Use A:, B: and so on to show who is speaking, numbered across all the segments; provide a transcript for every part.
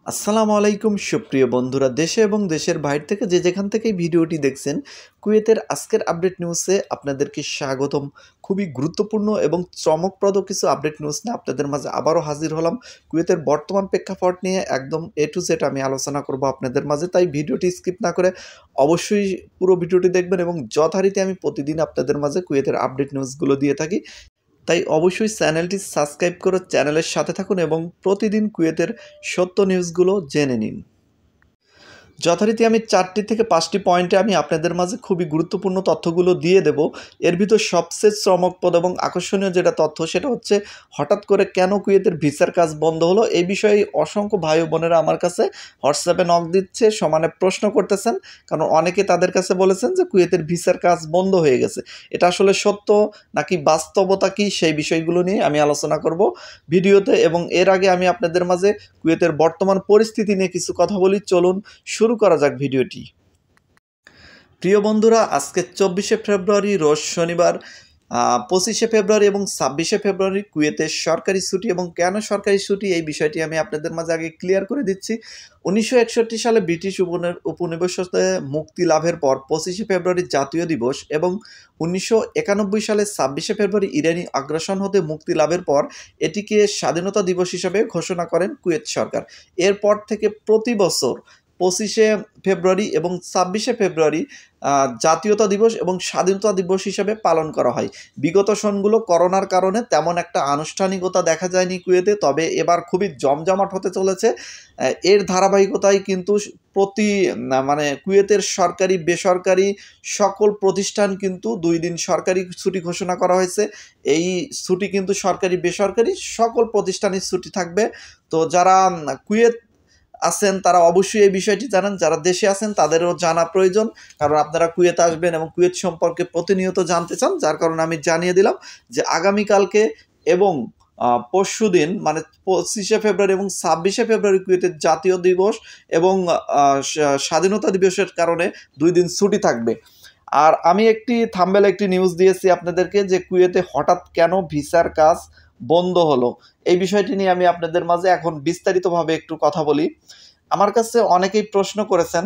A: আসসালামু আলাইকুম সুপ্রিয় বন্ধুরা, দেশে এবং দেশের বাইরে থেকে যে যেখান থেকে এই ভিডিওটি দেখছেন, কুয়েতের আজকের আপডেট নিউজে আপনাদেরকে স্বাগতম। খুবই গুরুত্বপূর্ণ এবং চমকপ্রদ কিছু আপডেট নিউজ নিয়ে আপনাদের মাঝে আবারও হাজির হলাম। কুয়েতের বর্তমান প্রেক্ষাপট নিয়ে একদম এ টু জেড আমি আলোচনা করব আপনাদের মাঝে, তাই ভিডিওটি স্কিপ না করে অবশ্যই পুরো ভিডিওটি দেখবেন এবং যথারীতি আমি প্রতিদিন আপনাদের মাঝে কুয়েতের আপডেট নিউজগুলো দিয়ে থাকি। তাই অবশ্যই চ্যানেলটি সাবস্ক্রাইব করে চ্যানেলের সাথে থাকুন এবং প্রতিদিন কুয়েতের সত্য নিউজগুলো জেনে নিন। যথারীতি আমি 4টি থেকে 5টি পয়েন্টে আমি আপনাদের মাঝে খুবই গুরুত্বপূর্ণ তথ্যগুলো দিয়ে দেব। এর ভিতর সবচেয়ে চমকপ্রদ এবং আকর্ষণীয় যেটা তথ্য সেটা হচ্ছে হঠাৎ করে কেন কুয়েতের ভিসার কাজ বন্ধ হলো। এই বিষয়ে অসংখ্য ভাই ও বোনেরা আমার কাছে হোয়াটসঅ্যাপে নক দিচ্ছে, সমানে প্রশ্ন করতেছেন, কারণ অনেকে তাদের কাছে বলেছেন যে কুয়েতের ভিসার কাজ বন্ধ হয়ে গেছে। এটা আসলে সত্য নাকি বাস্তবতা কি, সেই বিষয়গুলো নিয়ে আমি আলোচনা করব ভিডিওতে। এবং এর আগে আমি আপনাদের মাঝে কুয়েতের বর্তমান পরিস্থিতি নিয়ে কিছু কথা বলি। চলুন শুরু করা যাক ভিডিওটি। প্রিয় বন্ধুরা, আজকে 24শে ফেব্রুয়ারি রোজ শনিবার। 25শে ফেব্রুয়ারি এবং 26শে ফেব্রুয়ারি কুয়েতের সরকারি ছুটি। এবং কেন সরকারি ছুটি এই বিষয়টি আমি আপনাদের মাঝে আগে ক্লিয়ার করে দিচ্ছি। 1961 সালে ব্রিটিশ উপনিবেশতে মুক্তি লাভের পর 25শে ফেব্রুয়ারি জাতীয় দিবস এবং 1991 সালে 26শে ফেব্রুয়ারি ইরানি আগ্রাসন হতে মুক্তি লাভের পর এটিকে স্বাধীনতা দিবস হিসাবে ঘোষণা করেন কুয়েত সরকার। এরপর থেকে প্রতি বছর 25শে ফেব্রুয়ারি এবং 26শে ফেব্রুয়ারি জাতীয়তা দিবস এবং স্বাধীনতা দিবস হিসাবে পালন করা হয়। বিগত সনগুলো করোনার কারণে তেমন একটা আনুষ্ঠানিকতা দেখা যায়নি কুয়েতে, তবে এবার খুবই জমজমাট হতে চলেছে। এর ধারাবাহিকতায় কিন্তু মানে কুয়েতের সরকারি বেসরকারি সকল প্রতিষ্ঠান কিন্তু 2 দিন সরকারি ছুটি ঘোষণা করা হয়েছে। এই ছুটি কিন্তু সরকারি বেসরকারি সকল প্রতিষ্ঠানের ছুটি থাকবে। তো যারা কুয়েত আছেন তারা অবশ্যই এই বিষয়টি জানেন, যারা দেশে আছেন তাদেরও জানা প্রয়োজন, কারণ আপনারা কুয়েত আসবেন এবং কুয়েত সম্পর্কে প্রতিনিয়ত জানতে চান। যার কারণে আমি জানিয়ে দিলাম যে আগামীকালকে এবং পরশু দিন মানে 25শে ফেব্রুয়ারি এবং 26শে ফেব্রুয়ারি কুয়েতের জাতীয় দিবস এবং স্বাধীনতা দিবসের কারণে 2 দিন ছুটি থাকবে। আর আমি একটি নিউজ দিয়েছি আপনাদেরকে যে কুয়েতে হঠাৎ কেন ভিসার কাজ বন্ধ হলো, এই বিষয়টি নিয়ে আমি আপনাদের মাঝে এখন বিস্তারিতভাবে একটু কথা বলি। আমার কাছে অনেকেই প্রশ্ন করেছেন,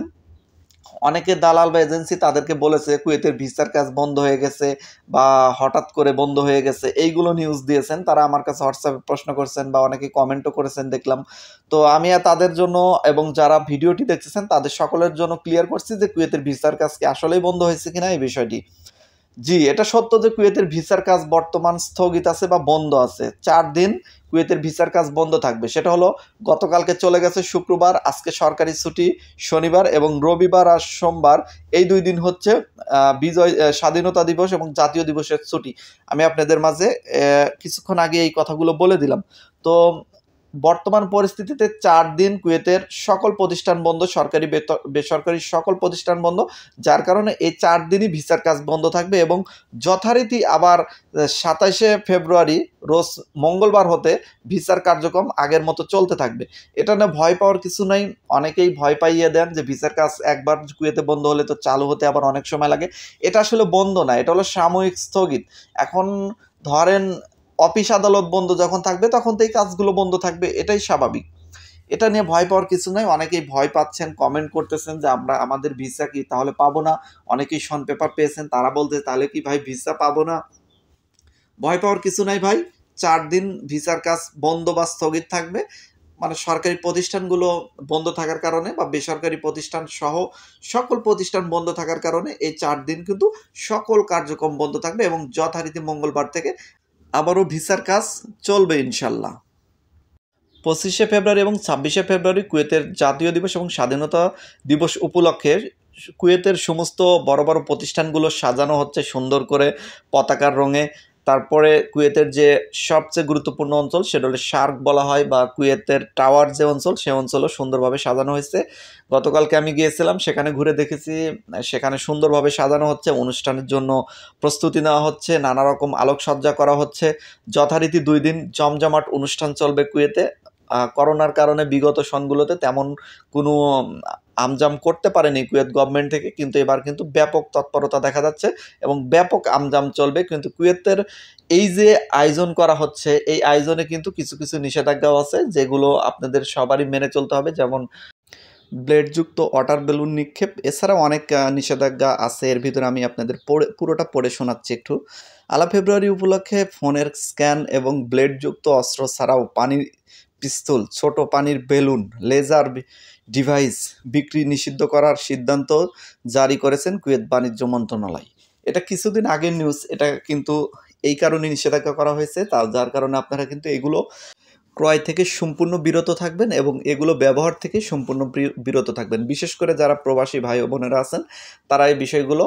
A: অনেকে দালাল বা এজেন্সি তাদেরকে বলেছে কুয়েতের ভিসার কাজ বন্ধ হয়ে গেছে বা হঠাৎ করে বন্ধ হয়ে গেছে, এইগুলো নিউজ দিয়েছেন। তারা আমার কাছে হোয়াটসঅ্যাপে প্রশ্ন করছেন বা অনেকে কমেন্টও করেছেন দেখলাম। তো আমি তাদের জন্য এবং যারা ভিডিওটি দেখতেছেন তাদের সকলের জন্য ক্লিয়ার করছি যে কুয়েতের ভিসার কাজ কি আসলেই বন্ধ হয়েছে কিনা এই বিষয়টি। জি, এটা সত্য যে কুয়েতের ভিসার কাজ বর্তমান স্থগিত আছে বা বন্ধ আছে। 4 দিন কুয়েতের ভিসার কাজ বন্ধ থাকবে। সেটা হলো গতকালকে চলে গেছে শুক্রবার, আজকে সরকারি ছুটি শনিবার এবং রবিবার আর সোমবার। এই 2 দিন হচ্ছে স্বাধীনতা দিবস এবং জাতীয় দিবসের ছুটি। আমি আপনাদের মাঝে কিছুক্ষণ আগে এই কথাগুলো বলে দিলাম। তো বর্তমান পরিস্থিতিতে 4 দিন কুয়েতের সকল প্রতিষ্ঠান বন্ধ, সরকারি বেসরকারি সকল প্রতিষ্ঠান বন্ধ। যার কারণে এই 4 দিনই ভিসার কাজ বন্ধ থাকবে এবং যথারীতি আবার 27শে ফেব্রুয়ারি রোজ মঙ্গলবার হতে ভিসার কার্যক্রম আগের মতো চলতে থাকবে। এটা না ভয় পাওয়ার কিছু নাই। অনেকেই ভয় পাইয়ে দেন যে ভিসার কাজ একবার কুয়েতে বন্ধ হলে তো চালু হতে আবার অনেক সময় লাগে। এটা আসলে বন্ধ না, এটা হলো সাময়িক স্থগিত। এখন ধরেন অফিস আদালত বন্ধ যখন থাকবে তখন তো এই কাজগুলো বন্ধ থাকবে, এটাই স্বাভাবিক। এটা নিয়ে ভয় পাওয়ার কিছু নাই। অনেকেই ভয় পাচ্ছেন, কমেন্ট করতেছেন যে আমাদের ভিসা কি তাহলে পাবো না। অনেকেই শন পেপার পেয়েছেন, তারা বলতে তাহলে কি ভাই ভিসা পাবো না। ভয় পাওয়ার কিছু নাই ভাই। 4 দিন ভিসার কাজ বন্ধ বা স্থগিত থাকবে। মানে সরকারি প্রতিষ্ঠানগুলো বন্ধ থাকার কারণে বা বেসরকারি প্রতিষ্ঠান সহ সকল প্রতিষ্ঠান বন্ধ থাকার কারণে এই 4 দিন কিন্তু সকল কার্যক্রম বন্ধ থাকবে এবং যথারীতি মঙ্গলবার থেকে আবারও ভিসার কাজ চলবে ইনশাল্লাহ। 25শে ফেব্রুয়ারি এবং 26শে ফেব্রুয়ারি কুয়েতের জাতীয় দিবস এবং স্বাধীনতা দিবস উপলক্ষে কুয়েতের সমস্ত বড় বড় প্রতিষ্ঠানগুলো সাজানো হচ্ছে সুন্দর করে পতাকার রঙে। তারপরে কুয়েতের যে সবচেয়ে গুরুত্বপূর্ণ অঞ্চল সেটা হলো শার্ক বলা হয় বা কুয়েতের টাওয়ার যে অঞ্চল, সে অঞ্চলও সুন্দরভাবে সাজানো হয়েছে। গতকালকে আমি গিয়েছিলাম, সেখানে ঘুরে দেখেছি, সেখানে সুন্দরভাবে সাজানো হচ্ছে, অনুষ্ঠানের জন্য প্রস্তুতি নেওয়া হচ্ছে, নানা রকম আলোকসজ্জা করা হচ্ছে। যথারীতি 2 দিন জমজমাট অনুষ্ঠান চলবে কুয়েতে। করোনার কারণে বিগত সনগুলোতে তেমন কোনো আমজাম করতে পারেনি কুয়েত গভর্নমেন্ট থেকে, কিন্তু এবার কিন্তু ব্যাপক তৎপরতা দেখা যাচ্ছে এবং ব্যাপক আমজাম চলবে। কিন্তু কুয়েতের এই যে আয়োজন করা হচ্ছে, এই আয়োজনে কিন্তু কিছু কিছু নিষেধাজ্ঞাও আছে যেগুলো আপনাদের সবারই মেনে চলতে হবে, যেমন ব্লেডযুক্ত ওয়াটার বেলুন নিক্ষেপ, এছাড়াও অনেক নিষেধাজ্ঞা আছে। এর ভিতরে আমি আপনাদের পুরোটা পড়ে শোনাচ্ছি একটু। 1 ফেব্রুয়ারি উপলক্ষে ফোনের স্ক্যান এবং ব্লেডযুক্ত অস্ত্র ছাড়াও পানির পিস্তল, ছোট পানির বেলুন, লেজার ডিভাইস বিক্রি নিষিদ্ধ করার সিদ্ধান্ত জারি করেছেন কুয়েত বাণিজ্য মন্ত্রণালয়। এটা কিছুদিন আগের নিউজ, এটা কিন্তু এই কারণে নিষেধাজ্ঞা করা হয়েছে, যার কারণে আপনারা কিন্তু এগুলো ক্রয় থেকে সম্পূর্ণ বিরত থাকবেন এবং এগুলো ব্যবহার থেকে সম্পূর্ণ বিরত থাকবেন। বিশেষ করে যারা প্রবাসী ভাই ও বোনেরা আছেন, তারা এই বিষয়গুলো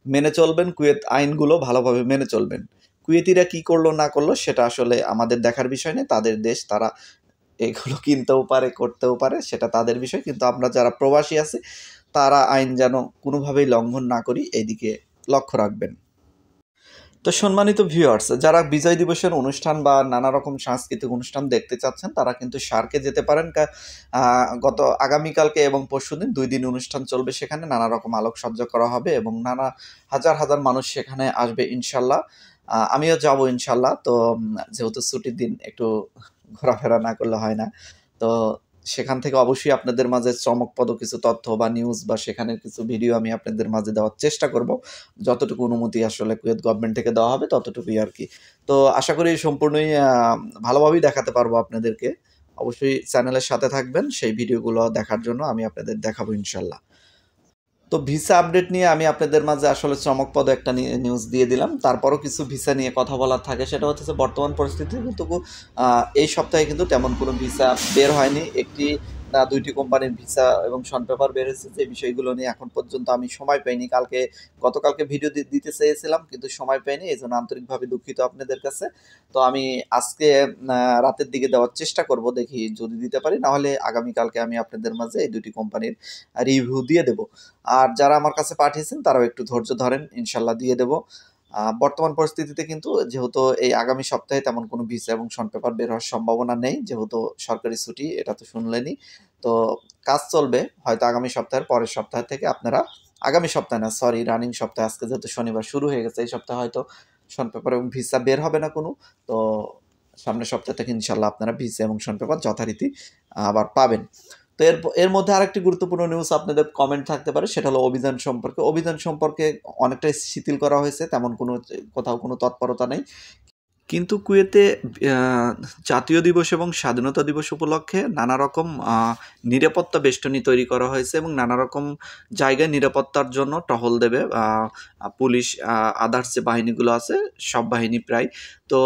A: মেনে চলবেন, কুয়েত আইনগুলো ভালোভাবে মেনে চলবেন। কুয়েতিরা কি করলো না করলো সেটা আসলে আমাদের দেখার বিষয় নেই, তাদের দেশ, তারা এগুলো কিনতেও পারে, করতেও পারে, সেটা তাদের বিষয়। কিন্তু আমরা যারা প্রবাসী আছি, তারা আইন যেন কোনোভাবেই লঙ্ঘন না করি, এইদিকে লক্ষ্য রাখবেন। তো সম্মানিত ভিউয়ার্স, যারা বিজয় দিবসের অনুষ্ঠান বা নানা রকম সাংস্কৃতিক অনুষ্ঠান দেখতে চাচ্ছেন, তারা কিন্তু সার্কে যেতে পারেন। গত আগামীকালকে এবং পরশুদিন 2 দিন অনুষ্ঠান চলবে, সেখানে নানা রকম আলোকসজ্জা করা হবে এবং নানা হাজার হাজার মানুষ সেখানে আসবে ইনশাল্লাহ। আমিও যাব ইনশাল্লাহ। তো যেহেতু ছুটির দিন, একটু ঘোরাফেরা না করলে হয় না। তো সেখান থেকে অবশ্যই আপনাদের মাঝে চমকপ্রদ কিছু তথ্য বা নিউজ বা সেখানের কিছু ভিডিও আমি আপনাদের মাঝে দেওয়ার চেষ্টা করব। যতটুকু অনুমতি আসলে কুয়েত গভর্নমেন্ট থেকে দেওয়া হবে ততটুকুই আরকি। তো আশা করি সম্পূর্ণই ভালোভাবেই দেখাতে পারবো আপনাদেরকে। অবশ্যই চ্যানেলের সাথে থাকবেন সেই ভিডিওগুলো দেখার জন্য, আমি আপনাদের দেখাবো ইনশাল্লাহ। তো ভিসা আপডেট নিয়ে আমি আপনাদের মাঝে আসলে চমকপ্রদ একটা নিউজ দিয়ে দিলাম। তারপরও কিছু ভিসা নিয়ে কথা বলার থাকে, সেটা হচ্ছে যে বর্তমান পরিস্থিতি কিন্তু এই সপ্তাহে কিন্তু তেমন কোনো ভিসা বের হয়নি। একটি না 2টি কোম্পানির ভিসা এবং শন পেপার বের হয়েছে, যে বিষয়গুলো নিয়ে এখন পর্যন্ত আমি সময় পাইনি। গতকালকে ভিডিও দিতে চেয়েছিলাম কিন্তু সময় পাইনি, এই জন্য আন্তরিকভাবে দুঃখিত আপনাদের কাছে। তো আমি আজকে রাতের দিকে দেওয়ার চেষ্টা করব, দেখি যদি দিতে পারি, নাহলে আগামীকালকে আমি আপনাদের মাঝে এই 2টি কোম্পানির রিভিউ দিয়ে দেবো। আর যারা আমার কাছে পাঠিয়েছেন তারাও একটু ধৈর্য ধরেন, ইনশাল্লাহ দিয়ে দেব। বর্তমান পরিস্থিতিতে কিন্তু যেহেতু এই আগামী সপ্তাহে তেমন কোনো ভিসা এবং শন পেপার বের হওয়ার সম্ভাবনা নেই, যেহেতু সরকারি ছুটি, এটা তো শুনলেনই। তো কাজ চলবে হয়তো আগামী সপ্তাহের পরের সপ্তাহ থেকে আপনারা, আগামী সপ্তাহে না, সরি, রানিং সপ্তাহে, আজকে যেহেতু শনিবার শুরু হয়ে গেছে, এই সপ্তাহে হয়তো শন পেপার এবং ভিসা বের হবে না কোনো। তো সামনের সপ্তাহ থেকে ইনশাল্লাহ আপনারা ভিসা এবং শন পেপার যথারীতি আবার পাবেন। তো এর মধ্যে আরেকটি গুরুত্বপূর্ণ নিউজ আপনাদের কমেন্ট থাকতে পারে, সেটা হলো অভিযান সম্পর্কে। অভিযান সম্পর্কে অনেকটাই শিথিল করা হয়েছে, তেমন কোনো কোথাও কোনো তৎপরতা নেই। কিন্তু কুয়েতে জাতীয় দিবস এবং স্বাধীনতা দিবস উপলক্ষে নানা রকম নিরাপত্তা বেষ্টনী তৈরি করা হয়েছে এবং নানা রকম জায়গায় নিরাপত্তার জন্য টহল দেবে পুলিশ, আদার্স যে বাহিনীগুলো আছে, সব বাহিনী প্রায়। তো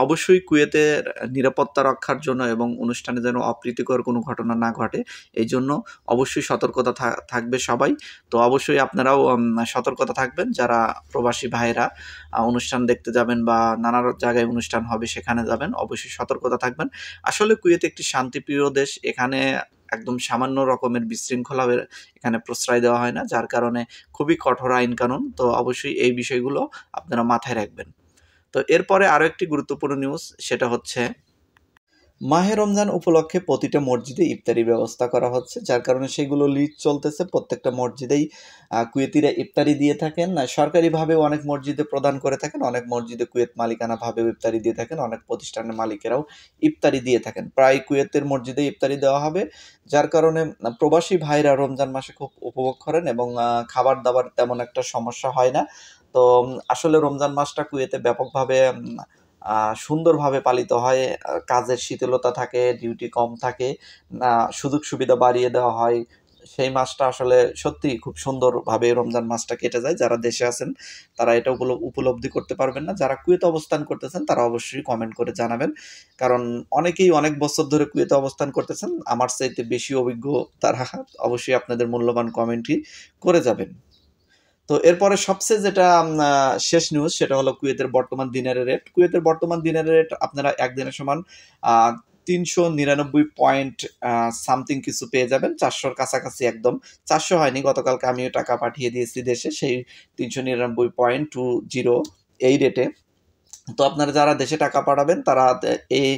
A: অবশ্যই কুয়েতের নিরাপত্তা রক্ষার জন্য এবং অনুষ্ঠানে যেন অপ্রীতিকর কোনো ঘটনা না ঘটে, এই জন্য অবশ্যই সতর্কতা থাকবে সবাই। তো অবশ্যই আপনারাও সতর্কতা থাকবেন, যারা প্রবাসী ভাইয়েরা অনুষ্ঠান দেখতে যাবেন বা নানা জায়গায় অনুষ্ঠান হবে সেখানে যাবেন, অবশ্যই সতর্কতা থাকবেন। আসলে কুয়েত একটি শান্তিপ্রিয় দেশ, এখানে একদম সামান্য রকমের বিশৃঙ্খলা এখানে প্রশ্রয় দেওয়া হয় না, যার কারণে খুবই কঠোর আইন কানুন। তো অবশ্যই এই বিষয়গুলো আপনারা মাথায় রাখবেন। তো এরপরে আরও একটি গুরুত্বপূর্ণ নিউজ, সেটা হচ্ছে মাহে রমজান উপলক্ষে প্রতিটা মসজিদে ইফতারি ব্যবস্থা করা হচ্ছে, যার কারণে সেগুলো লিস্ট চলতেছে। প্রত্যেকটা মসজিদেই কুয়েতিরা ইফতারি দিয়ে থাকেন, সরকারিভাবে অনেক মসজিদে প্রদান করে থাকেন, অনেক মসজিদে কুয়েত মালিকানাভাবেও ইফতারি দিয়ে থাকেন, অনেক প্রতিষ্ঠানের মালিকেরাও ইফতারি দিয়ে থাকেন। প্রায় কুয়েতের মসজিদে ইফতারি দেওয়া হবে, যার কারণে প্রবাসী ভাইরা রমজান মাসে খুব উপভোগ করেন এবং খাবার দাবার তেমন একটা সমস্যা হয় না। তো আসলে রমজান মাসটা কুয়েতে ব্যাপকভাবে সুন্দরভাবে পালিত হয়। কাজের শিথিলতা থাকে, ডিউটি কম থাকে, সুযোগ সুবিধা বাড়িয়ে দেওয়া হয়। সেই মাসটা আসলে সত্যিই খুব সুন্দরভাবে রমজান মাসটা কেটে যায়। যারা দেশে আছেন তারা এটা উপলব্ধি করতে পারবেন না। যারা কুয়েতে অবস্থান করতেছেন তারা অবশ্যই কমেন্ট করে জানাবেন। কারণ অনেকেই অনেক বছর ধরে কুয়েতে অবস্থান করতেছেন, আমার চাইতে বেশি অভিজ্ঞ তারা। অবশ্যই আপনাদের মূল্যবান কমেন্টই করে যাবেন। তো এরপরে সবচেয়ে যেটা শেষ নিউজ, সেটা হলো কুয়েতের বর্তমান দিনারের রেট। কুয়েতের বর্তমান দিনারের রেট আপনারা একদিনের সমান 399 পয়েন্ট সামথিং কিছু পেয়ে যাবেন, 400-র কাছাকাছি একদম। 400 হয়নি, গতকালকে আমিও টাকা পাঠিয়ে দিয়েছি দেশে, সেই 399.20 এই রেটে। তো আপনারা যারা দেশে টাকা পাঠাবেন তারা এই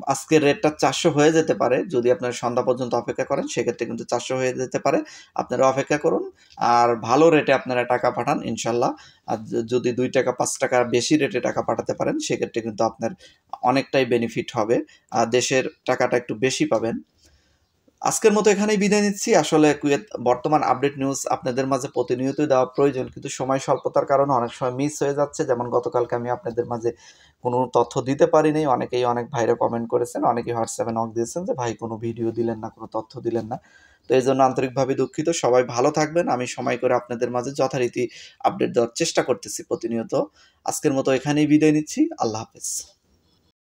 A: আজকের রেটটা 400 হয়ে যেতে পারে। যদি আপনারা সন্ধ্যা পর্যন্ত অপেক্ষা করেন সেক্ষেত্রে কিন্তু 400 হয়ে যেতে পারে। আপনারা অপেক্ষা করুন। আর ভালো রেটে আপনারা টাকা পাঠান ইনশাআল্লাহ। আর যদি ৳2 ৳5 বেশি রেটে টাকা পাঠাতে পারেন সেক্ষেত্রে কিন্তু আপনার অনেকটাই বেনিফিট হবে। দেশের টাকাটা একটু বেশি পাবেন। আজকের মতো এখানেই বিদায় নিচ্ছি। আসলে কুয়েত বর্তমান আপডেট নিউজ আপনাদের মাঝে প্রতিনিয়তই দেওয়া প্রয়োজন। কিন্তু সময় স্বল্পতার কারণে অনেক সময় মিস হয়ে যাচ্ছে। যেমন গতকালকে আমি আপনাদের মাঝে কোনো তথ্য দিতে পারিনি। অনেকেই অনেক ভাইরা কমেন্ট করেছেন। অনেকেই হোয়াটসঅ্যাপে নক দিয়েছেন যে, "ভাই কোনো ভিডিও দিলেন না, কোনো তথ্য দিলেন না।" তো এজন্য আন্তরিকভাবে দুঃখিত। সবাই ভালো থাকবেন। আমি সময় করে আপনাদের মাঝে যথারীতি আপডেট দেওয়ার চেষ্টা করতেছি প্রতিনিয়ত। আজকের মতো এখানেই বিদায় নিচ্ছি। আল্লাহ হাফেজ।